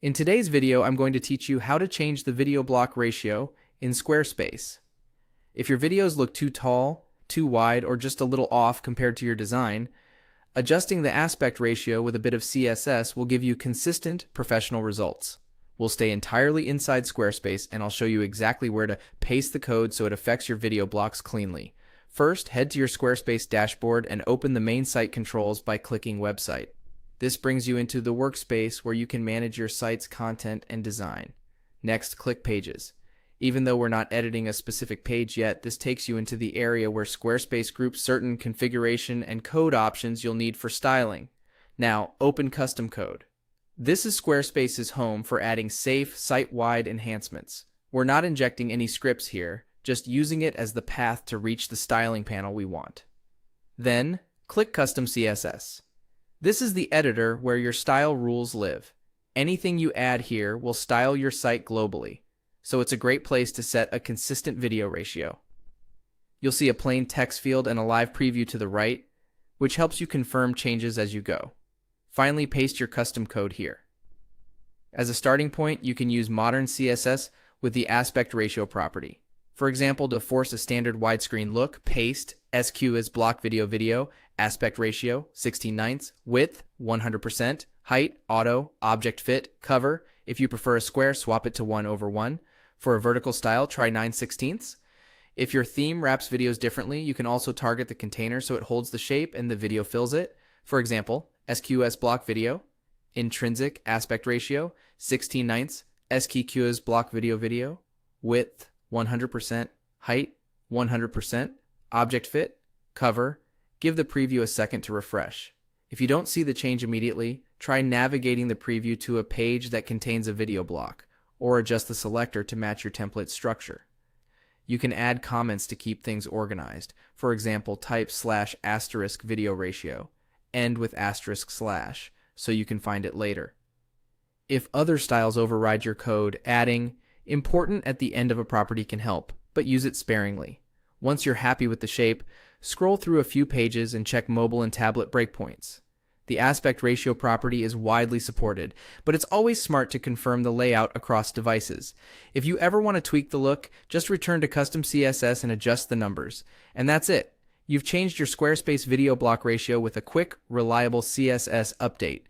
In today's video, I'm going to teach you how to change the video block ratio in Squarespace. If your videos look too tall, too wide, or just a little off compared to your design, adjusting the aspect ratio with a bit of CSS will give you consistent, professional results. We'll stay entirely inside Squarespace, and I'll show you exactly where to paste the code so it affects your video blocks cleanly. First, head to your Squarespace dashboard and open the main site controls by clicking Website. This brings you into the workspace where you can manage your site's content and design. Next, click Pages. Even though we're not editing a specific page yet, this takes you into the area where Squarespace groups certain configuration and code options you'll need for styling. Now, open Custom Code. This is Squarespace's home for adding safe, site-wide enhancements. We're not injecting any scripts here, just using it as the path to reach the styling panel we want. Then, click Custom CSS. This is the editor where your style rules live. Anything you add here will style your site globally, so it's a great place to set a consistent video ratio. You'll see a plain text field and a live preview to the right, which helps you confirm changes as you go. Finally, paste your custom code here. As a starting point, you can use modern CSS with the aspect ratio property. For example, to force a standard widescreen look, paste SQ as block video, aspect ratio 16/9, width 100%, height auto, object fit, cover. If you prefer a square, swap it to 1/1. For a vertical style, try 9/16. If your theme wraps videos differently, you can also target the container so it holds the shape and the video fills it. For example, SQS block video, intrinsic aspect ratio 16/9, SQS block video, width 100%, height 100%, object fit, cover. Give the preview a second to refresh. If you don't see the change immediately, try navigating the preview to a page that contains a video block, or adjust the selector to match your template structure. You can add comments to keep things organized. For example, type /* video ratio, end with */ so you can find it later. If other styles override your code, adding important at the end of a property can help, but use it sparingly. Once you're happy with the shape, scroll through a few pages and check mobile and tablet breakpoints. The aspect ratio property is widely supported, but it's always smart to confirm the layout across devices. If you ever want to tweak the look, just return to custom CSS and adjust the numbers. And that's it. You've changed your Squarespace video block ratio with a quick, reliable CSS update.